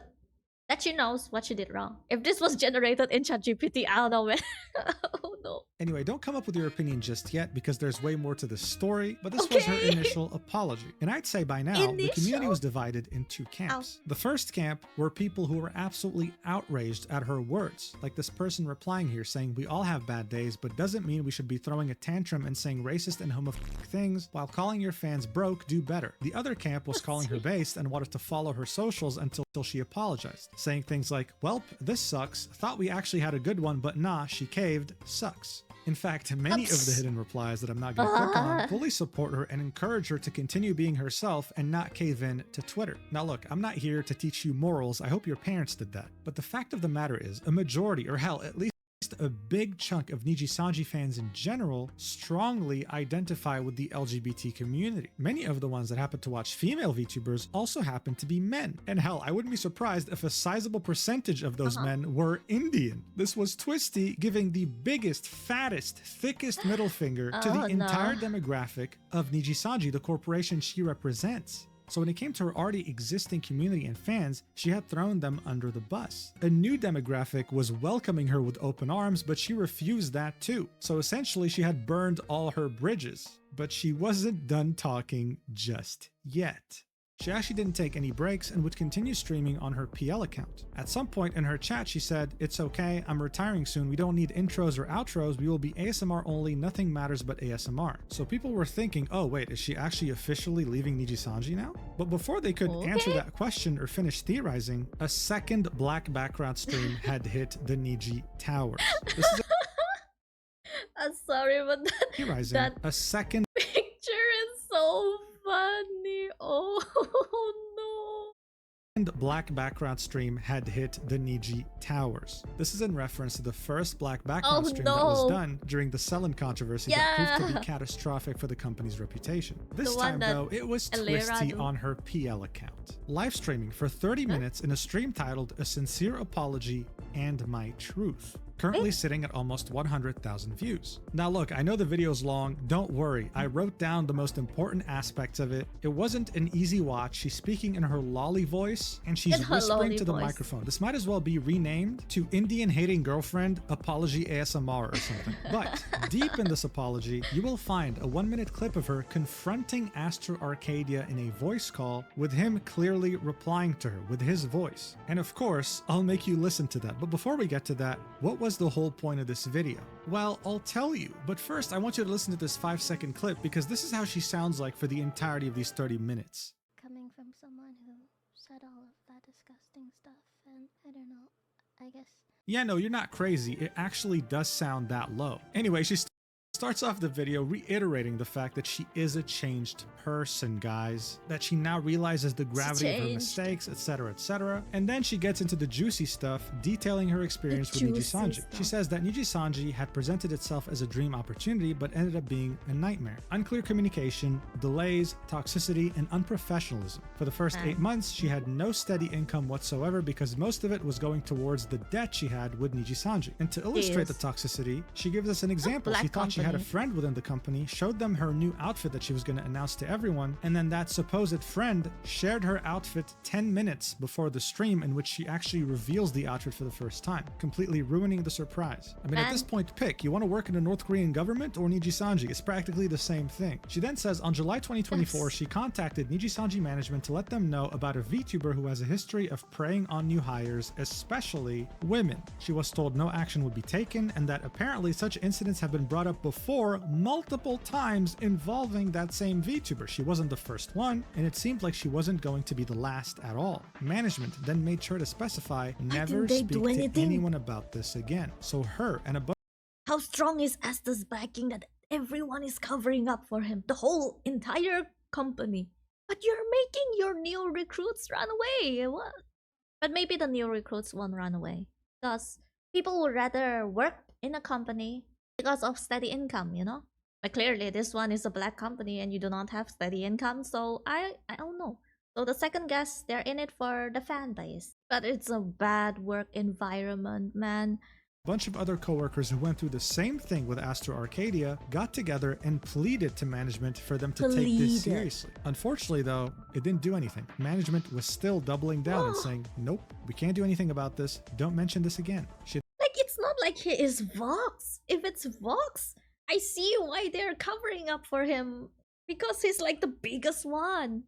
that she knows what she did wrong. If this was generated in ChatGPT, I don't know, man. Oh no. Anyway, don't come up with your opinion just yet because there's way more to this story, but this was her Okay. initial apology. And I'd say by now, the community Initial? was divided in two camps. The first camp were people who were absolutely outraged at her words, like this person replying here saying, "We all have bad days, but doesn't mean we should be throwing a tantrum and saying racist and homophobic things while calling your fans broke, do better." The other camp was calling her based and wanted to follow her socials until she apologized, saying things like, "Welp, this sucks, thought we actually had a good one, but nah, she caved, sucks." In fact, many of the hidden replies that I'm not going to click on fully support her and encourage her to continue being herself and not cave in to Twitter. Now look, I'm not here to teach you morals, I hope your parents did that. But the fact of the matter is, a majority, or hell, at least a big chunk of Nijisanji fans in general strongly identify with the LGBT community. Many of the ones that happen to watch female VTubers also happen to be men. And hell, I wouldn't be surprised if a sizable percentage of those men were Indian. This was Twisty giving the biggest, fattest, thickest middle finger to the entire demographic of Nijisanji, the corporation she represents. So when it came to her already existing community and fans, she had thrown them under the bus. A new demographic was welcoming her with open arms, but she refused that too. So essentially she had burned all her bridges. But she wasn't done talking just yet. She actually didn't take any breaks and would continue streaming on her PL account. At some point in her chat, she said, "It's okay, I'm retiring soon. We don't need intros or outros. We will be ASMR only. Nothing matters but ASMR." So people were thinking, oh wait, is she actually officially leaving Nijisanji now? But before they could answer that question or finish theorizing, a second black background stream had hit the Niji towers. This is I'm sorry, but theorizing. that A second picture is so funny. Oh no. black background stream had hit the Niji towers. This is in reference to the first black background stream that was done during the Selen controversy that proved to be catastrophic for the company's reputation. This time though, it was Twisty on her PL account, live streaming for 30 minutes in a stream titled "A Sincere Apology and My Truth." Currently sitting at almost 100,000 views. Now look, I know the video's long, don't worry, I wrote down the most important aspects of it. It wasn't an easy watch. She's speaking in her lolly voice and she's whispering to the microphone. This might as well be renamed to Indian Hating Girlfriend Apology ASMR or something. But deep in this apology, you will find a 1-minute clip of her confronting Astro Arcadia in a voice call with him clearly replying to her with his voice. And of course, I'll make you listen to that. But before we get to that, what was the whole point of this video? Well, I'll tell you, but first I want you to listen to this 5-second clip because this is how she sounds like for the entirety of these 30 minutes. Coming from someone who said all of that disgusting stuff, and I don't know, I guess. Yeah, no, you're not crazy. It actually does sound that low. Anyway, she starts off the video reiterating the fact that she is a changed person, guys. That she now realizes the gravity of her changed. mistakes, etc., etc. And then she gets into the juicy stuff, detailing her experience with juicy Nijisanji. stuff. She says that Nijisanji had presented itself as a dream opportunity, but ended up being a nightmare. Unclear communication, delays, toxicity, and unprofessionalism. For the first 8 months, she had no steady income whatsoever because most of it was going towards the debt she had with Nijisanji. And to illustrate the toxicity, she gives us an example. She thought she had a friend within the company, showed them her new outfit that she was going to announce to everyone, and then that supposed friend shared her outfit 10 minutes before the stream in which she actually reveals the outfit for the first time, completely ruining the surprise. I mean, at this point, pick. You want to work in the North Korean government or Nijisanji? It's practically the same thing. She then says on July 2024, she contacted Nijisanji management to let them know about a VTuber who has a history of preying on new hires, especially women. She was told no action would be taken and that apparently such incidents have been brought up before multiple times involving that same VTuber. She wasn't the first one, and it seemed like she wasn't going to be the last at all. Management then made sure to specify never speak to anyone about this again. So her and a bunch. How strong is Asta's backing that everyone is covering up for him? The whole entire company. But you're making your new recruits run away. What? But maybe the new recruits won't run away. Because people would rather work in a company because of steady income, you know? But clearly this one is a black company and you do not have steady income, so I don't know. So the second guess, they're in it for the fan base. But it's a bad work environment, man. Bunch of other coworkers who went through the same thing with Astro Arcadia got together and pleaded to management for them to take this seriously. Unfortunately, though, it didn't do anything. Management was still doubling down and saying, nope, we can't do anything about this. Don't mention this again. Like, it's not like he is Vox. If it's Vox, I see why they're covering up for him. Because he's like the biggest one.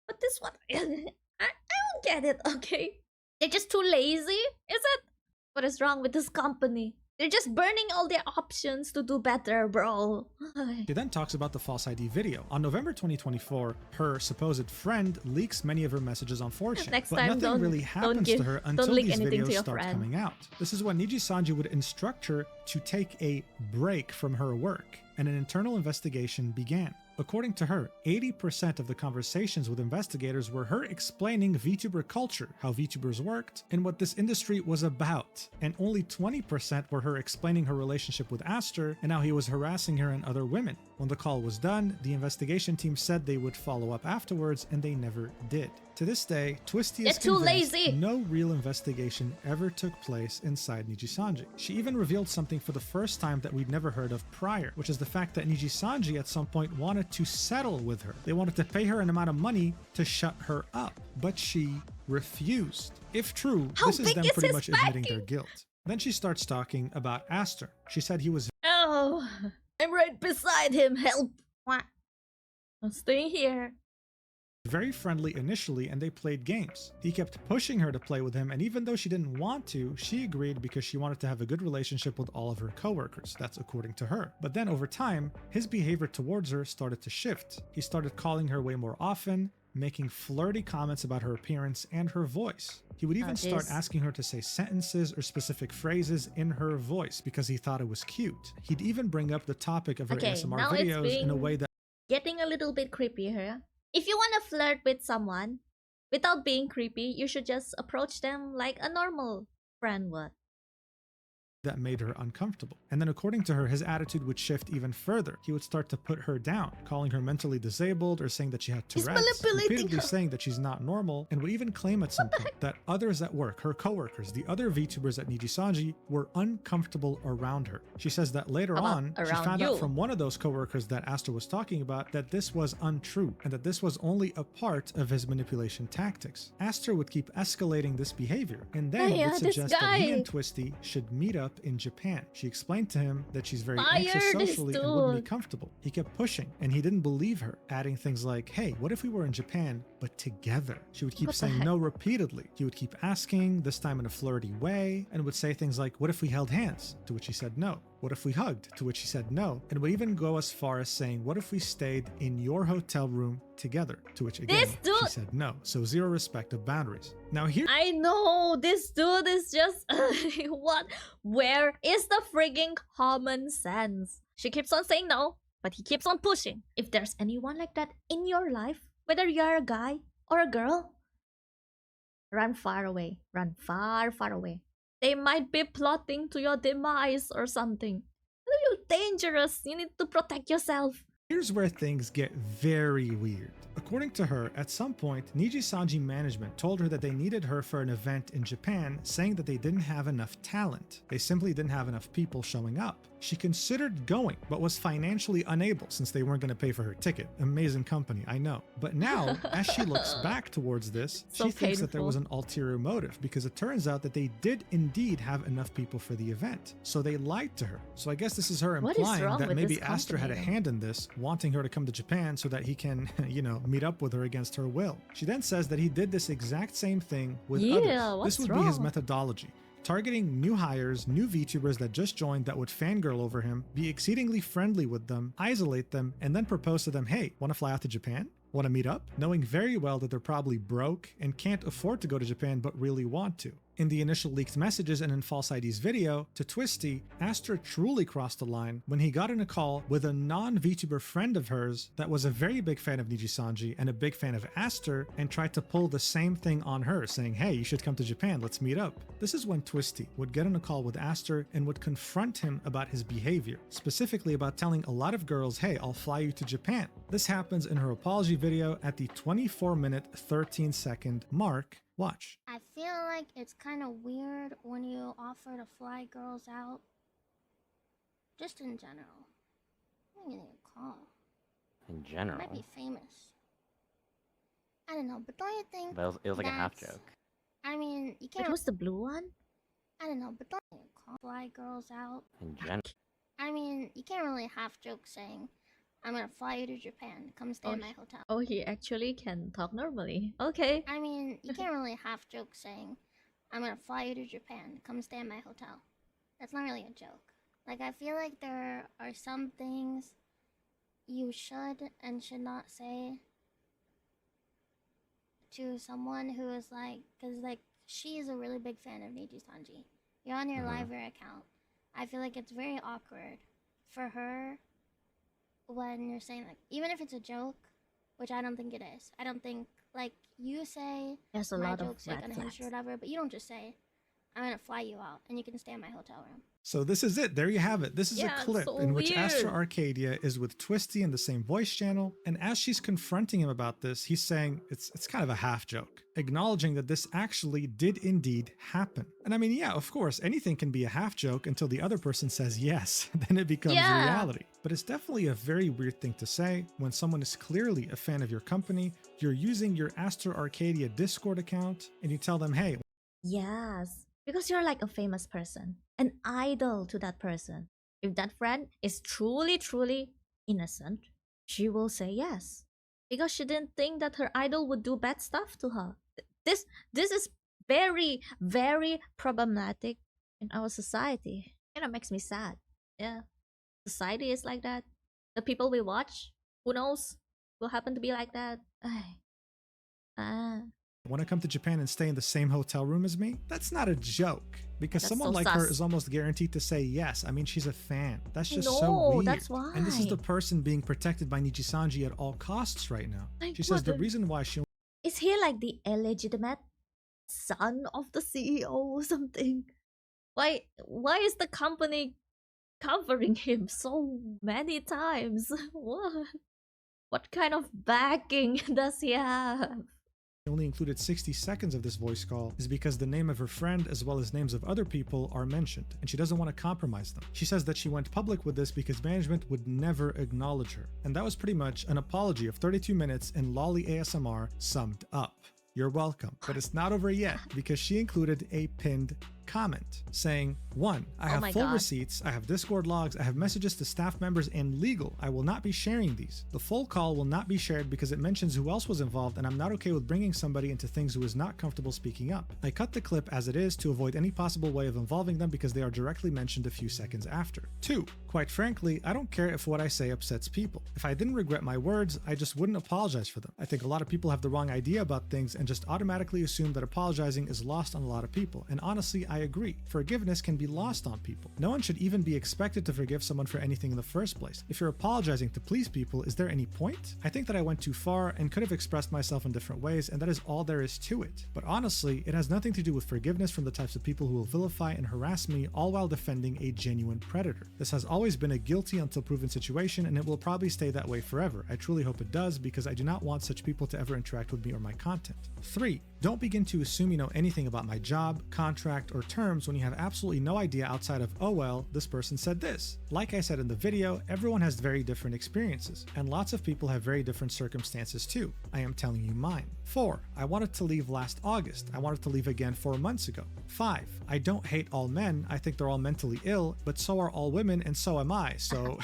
But this one, I don't get it, okay? They're just too lazy, is it? What is wrong with this company? They're just burning all their options to do better, bro. She then talks about the false ID video. On November 2024, her supposed friend leaks many of her messages on 4chan. Next but time, nothing really happens to her until these videos start coming out. This is when Nijisanji would instruct her to take a break from her work, and an internal investigation began. According to her, 80% of the conversations with investigators were her explaining VTuber culture, how VTubers worked, and what this industry was about. And only 20% were her explaining her relationship with Aster and how he was harassing her and other women. When the call was done, the investigation team said they would follow up afterwards, and they never did. To this day, Twisty is convinced no real investigation ever took place inside Nijisanji. She even revealed something for the first time that we'd never heard of prior, which is the fact that Nijisanji at some point wanted to settle with her. They wanted to pay her an amount of money to shut her up, but she refused. If true, this is them pretty much admitting their guilt. Then she starts talking about Aster. She said he was I'm right beside him, help! I'm staying here. Very friendly initially, and they played games. He kept pushing her to play with him, and even though she didn't want to, she agreed because she wanted to have a good relationship with all of her coworkers. That's according to her. But then over time, his behavior towards her started to shift. He started calling her way more often, making flirty comments about her appearance and her voice. He would even start asking her to say sentences or specific phrases in her voice because he thought it was cute. He'd even bring up the topic of her ASMR videos in a way that getting a little bit creepy here. If you want to flirt with someone without being creepy, you should just approach them like a normal friend would. that made her uncomfortable. And then according to her, his attitude would shift even further. He would start to put her down, calling her mentally disabled or saying that she had Tourette's, repeatedly saying that she's not normal, and would even claim at some point that others at work, her coworkers, the other VTubers at Nijisanji, were uncomfortable around her. She says that later on, she found out from one of those coworkers that Aster was talking about that this was untrue and that this was only a part of his manipulation tactics. Aster would keep escalating this behavior and then would suggest that he and Twisty should meet up in Japan. She explained to him that she's very anxious socially and wouldn't be comfortable. He kept pushing and he didn't believe her, adding things like, hey, what if we were in Japan but together? She would keep saying no repeatedly. He would keep asking, this time in a flirty way, and would say things like, what if we held hands? To which he said no. What if we hugged? To which he said no. And would even go as far as saying, what if we stayed in your hotel room together? To which again, she said no. So zero respect of boundaries. Now here, I know this dude is just what? Where is the frigging common sense? She keeps on saying no, but he keeps on pushing. If there's anyone like that in your life, whether you're a guy or a girl, run far away. Run far, far away. They might be plotting to your demise or something. You're dangerous. You need to protect yourself. Here's where things get very weird. According to her, at some point, Nijisanji management told her that they needed her for an event in Japan, saying that they didn't have enough talent. They simply didn't have enough people showing up. She considered going, but was financially unable since they weren't going to pay for her ticket. Amazing company, I know. But now, as she looks back towards this, So she thinks that there painful. was an ulterior motive because it turns out that they did indeed have enough people for the event. So they lied to her. So I guess this is her What is implying wrong that with maybe this Astor had a company? hand in this, wanting her to come to Japan so that he can, meet up with her against her will. She then says that he did this exact same thing with Yeah, others. what's This would be his wrong? methodology. Targeting new hires, new VTubers that just joined that would fangirl over him, be exceedingly friendly with them, isolate them, and then propose to them, hey, want to fly out to Japan? Want to meet up? Knowing very well that they're probably broke and can't afford to go to Japan but really want to. In the initial leaked messages and in False ID's video, to Twisty, Astra truly crossed the line when he got in a call with a non-VTuber friend of hers that was a very big fan of Nijisanji and a big fan of Astor and tried to pull the same thing on her, saying, hey, you should come to Japan, let's meet up. This is when Twisty would get in a call with Astor and would confront him about his behavior, specifically about telling a lot of girls, hey, I'll fly you to Japan. This happens in her apology video at the 24-minute, 13-second mark. Watch. I feel like it's kind of weird when you offer to fly girls out. Just in general. I'm getting a call. In I general. might be famous. I don't know, but don't you think But it was like a half that's- joke. I mean, you It can't. was the blue one? I don't know, but don't you call fly girls out? In general. I mean, you can't really half joke saying, I'm gonna fly you to Japan. Come stay in my hotel. Oh, he actually can talk normally. Okay. I mean, you can't really half joke saying, I'm gonna fly you to Japan. Come stay in my hotel. That's not really a joke. Like, I feel like there are some things you should and should not say to someone who is like, because, like, she is a really big fan of Nijisanji. You're on your Liver account. I feel like it's very awkward for her when you're saying, like, even if it's a joke, which I don't think it is. I don't think, like, you say There's a my lot of joke's like red unhinged or flags. whatever, but you don't just say, I'm gonna fly you out and you can stay in my hotel room. So this is it. There you have it. This is Yeah, a clip so in which Astra weird. Arcadia is with Twisty in the same voice channel, and as she's confronting him about this, he's saying it's kind of a half joke, acknowledging that this actually did indeed happen. And I mean, yeah, of course, anything can be a half joke until the other person says yes, then it becomes Yeah. reality. But it's definitely a very weird thing to say when someone is clearly a fan of your company, you're using your Astra Arcadia Discord account, and you tell them, hey, Yes. Because you're like a famous person, an idol to that person. If that friend is truly, truly innocent, she will say yes. Because she didn't think that her idol would do bad stuff to her. This is very, very problematic in our society. And it makes me sad. Yeah. Society is like that. The people we watch, who knows, will happen to be like that. want to come to Japan and stay in the same hotel room as me? That's not a joke. Because That's someone so like her sus. is almost guaranteed to say yes. I mean, she's a fan. That's just No, so weird. that's And this is why. the person being protected by Nijisanji at all costs right now. Like, She says what the the- reason why she Is he like the illegitimate son of the CEO or something? Why is the company covering him so many times? What kind of backing does he have? only included 60 seconds of this voice call is because the name of her friend as well as names of other people are mentioned, and she doesn't want to compromise them. She says that she went public with this because management would never acknowledge her. And that was pretty much an apology of 32 minutes in Lolly ASMR summed up. You're welcome. But it's not over yet because she included a pinned comment saying, 1. I Oh have my full God. receipts, I have Discord logs, I have messages to staff members and legal. I will not be sharing these. The full call will not be shared because it mentions who else was involved and I'm not okay with bringing somebody into things who is not comfortable speaking up. I cut the clip as it is to avoid any possible way of involving them because they are directly mentioned a few seconds after. 2. Quite frankly, I don't care if what I say upsets people. If I didn't regret my words, I just wouldn't apologize for them. I think a lot of people have the wrong idea about things and just automatically assume that apologizing is lost on a lot of people. And honestly, I agree. Forgiveness can be lost on people. No one should even be expected to forgive someone for anything in the first place. If you're apologizing to please people, is there any point? I think that I went too far and could have expressed myself in different ways, and that is all there is to it. But honestly, it has nothing to do with forgiveness from the types of people who will vilify and harass me, all while defending a genuine predator. This has always been a guilty until proven situation, and it will probably stay that way forever. I truly hope it does, because I do not want such people to ever interact with me or my content. 3. Don't begin to assume you know anything about my job, contract, or terms when you have absolutely no idea outside of, oh well, this person said this. Like I said in the video, everyone has very different experiences, and lots of people have very different circumstances too. I am telling you mine. 4. I wanted to leave last August. I wanted to leave again 4 months ago. 5. I don't hate all men. I think they're all mentally ill, but so are all women, and so am I, so...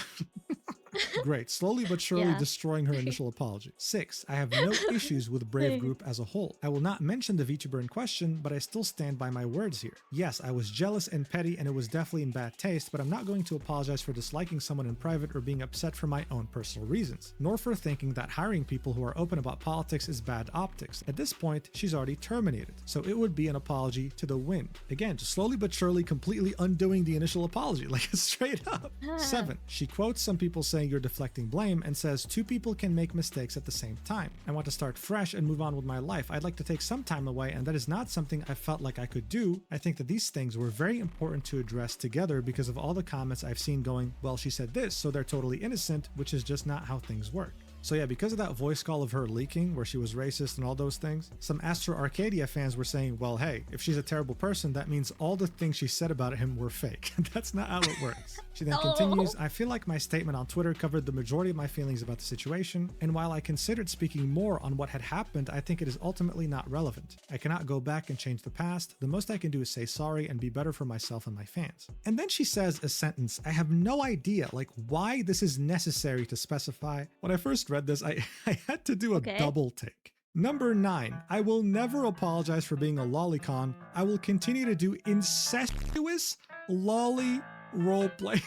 Great, slowly but surely destroying her initial apology. 6. I have no issues with Brave Group as a whole. I will not mention the VTuber in question, but I still stand by my words here. Yes, I was jealous and petty, and it was definitely in bad taste, but I'm not going to apologize for disliking someone in private or being upset for my own personal reasons, nor for thinking that hiring people who are open about politics is bad optics. At this point, she's already terminated, so it would be an apology to the wind. Again, just slowly but surely completely undoing the initial apology, like straight up. 7. She quotes some people saying you're deflecting blame and says 2 people can make mistakes at the same time. I want to start fresh and move on with my life. I'd like to take some time away, and that is not something I felt like I could do. I think that these things were very important to address together because of all the comments I've seen going, well, she said this, so they're totally innocent, which is just not how things work. So yeah, because of that voice call of her leaking where she was racist and all those things, some Astro Arcadia fans were saying, well, hey, if she's a terrible person, that means all the things she said about him were fake. That's not how it works. She then continues, I feel like my statement on Twitter covered the majority of my feelings about the situation, and while I considered speaking more on what had happened, I think it is ultimately not relevant. I cannot go back and change the past. The most I can do is say sorry and be better for myself and my fans. And then she says a sentence, I have no idea, like, why this is necessary to specify. When I first read this, I had to do a double take. Number 9, I will never apologize for being a lolicon. I will continue to do incestuous lolly roleplay.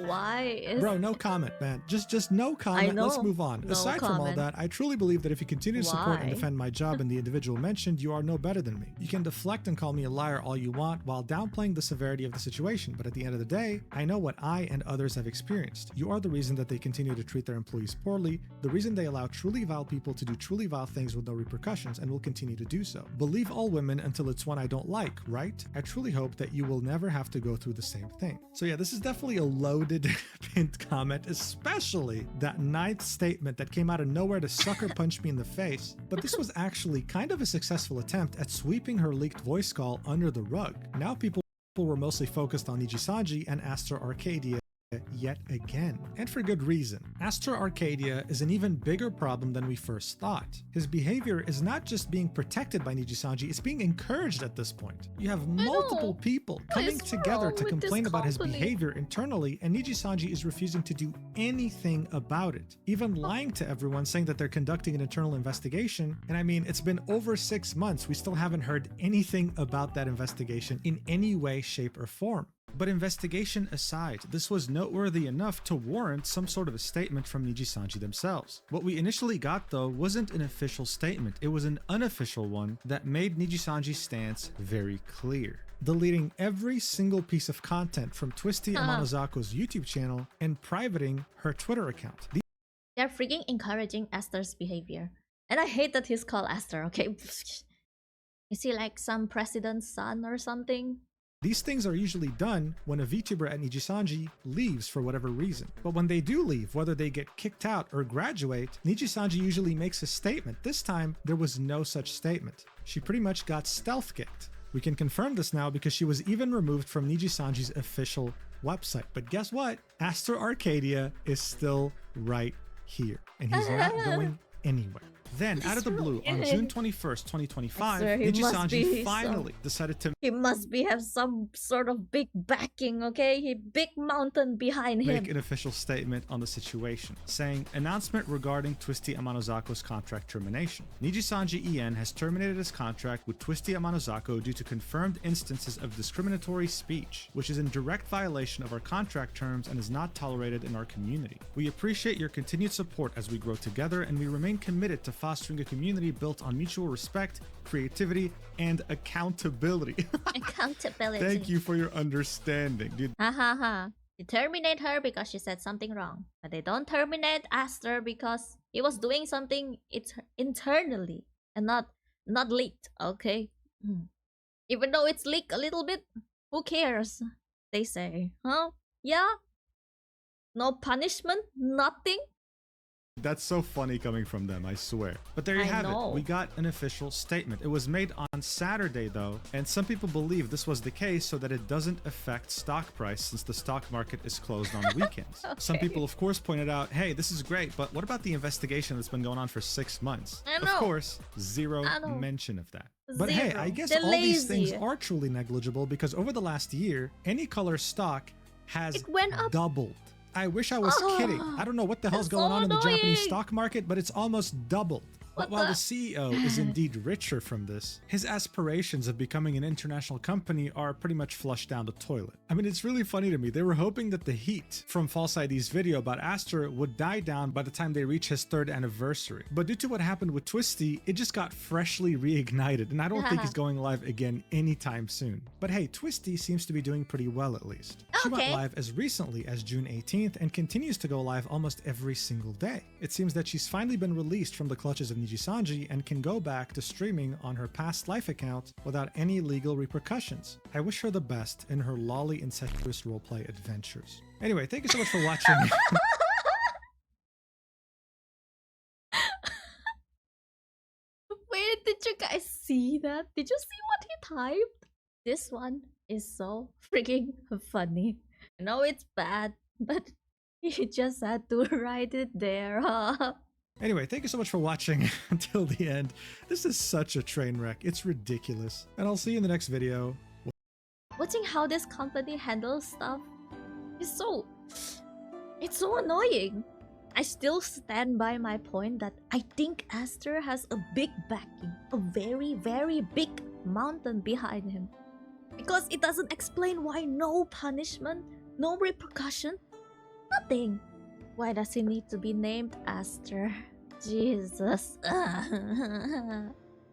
Why is... Bro, no comment, man. Just no comment. Let's move on. No Aside from all comment. that, I truly believe that if you continue to support and Why? defend my job and the individual mentioned, you are no better than me. You can deflect and call me a liar all you want while downplaying the severity of the situation, but at the end of the day, I know what I and others have experienced. You are the reason that they continue to treat their employees poorly, the reason they allow truly vile people to do truly vile things with no repercussions, and will continue to do so. Believe all women until it's one I don't like, right? I truly hope that you will never have to go through the same thing. So yeah, this is definitely a loaded pinned comment, especially that 9th statement that came out of nowhere to sucker punch me in the face. But this was actually kind of a successful attempt at sweeping her leaked voice call under the rug. Now people were mostly focused on Nijisanji and Astro Arcadia yet again, and for good reason. Astro Arcadia is an even bigger problem than we first thought. His behavior is not just being protected by Nijisanji, it's being encouraged at this point. You have multiple people coming together to complain about his behavior internally, and Nijisanji is refusing to do anything about it, even lying to everyone saying that they're conducting an internal investigation. And I mean, it's been over 6 months, we still haven't heard anything about that investigation in any way, shape, or form. But investigation aside, this was noteworthy enough to warrant some sort of a statement from Nijisanji themselves. What we initially got though wasn't an official statement, it was an unofficial one that made Nijisanji's stance very clear, deleting every single piece of content from Twisty Amanozako's YouTube channel and privating her Twitter account. They're freaking encouraging Esther's behavior. And I hate that he's called Esther, okay? Is he like some president's son or something? These things are usually done when a VTuber at Nijisanji leaves for whatever reason. But when they do leave, whether they get kicked out or graduate, Nijisanji usually makes a statement. This time, there was no such statement. She pretty much got stealth kicked. We can confirm this now because she was even removed from Nijisanji's official website. But guess what? Astro Arcadia is still right here, and he's not going anywhere. Then, out of the blue, on June 21st, 2025, Nijisanji finally decided to He must have some sort of big backing, okay? He big mountain behind him. make an official statement on the situation, saying, announcement regarding Twisty Amanozako's contract termination. Nijisanji EN has terminated his contract with Twisty Amanozako due to confirmed instances of discriminatory speech, which is in direct violation of our contract terms and is not tolerated in our community. We appreciate your continued support as we grow together, and we remain committed to fostering a community built on mutual respect, creativity, and accountability. Accountability. Thank you for your understanding, dude. Ha ha ha. They terminate her because she said something wrong. But they don't terminate Aster because he was doing something internally and not leaked, okay? Even though it's leaked a little bit, who cares? They say. Huh? Yeah? No punishment? Nothing? That's so funny coming from them, I swear. But there you I have know. it. We got an official statement. It was made on Saturday, though, and some people believe this was the case so that it doesn't affect stock price since the stock market is closed on weekends. Some people, of course, pointed out, hey, this is great, but what about the investigation that's been going on for 6 months? I Of know. course, zero I know. mention of that. But hey, I Zero. guess They're all these things lazy. are truly negligible because over the last year, any color stock has It went up. doubled. I wish I was kidding. I don't know what the hell's That's going so on in the Japanese annoying. stock market, but it's almost doubled. But What while the- the CEO is indeed richer from this, his aspirations of becoming an international company are pretty much flushed down the toilet. I mean, it's really funny to me. They were hoping that the heat from False ID's video about Aster would die down by the time they reach his 3rd anniversary. But due to what happened with Twisty, it just got freshly reignited, and I don't think he's going live again anytime soon. But hey, Twisty seems to be doing pretty well at least. She went Okay. live as recently as June 18th and continues to go live almost every single day. It seems that she's finally been released from the clutches of Nijisanji and can go back to streaming on her past life account without any legal repercussions. I wish her the best in her lolly incestuous roleplay adventures. Anyway, thank you so much for watching. Wait, did you guys see that? Did you see what he typed? This one is so freaking funny. I know it's bad, but he just had to write it there. Anyway, thank you so much for watching until the end. This is such a train wreck. It's ridiculous. And I'll see you in the next video. Watching how this company handles stuff is so... It's so annoying. I still stand by my point that I think Aster has a big backing. A very, very big mountain behind him. Because it doesn't explain why no punishment, no repercussion, nothing. Why does he need to be named Aster? Jesus.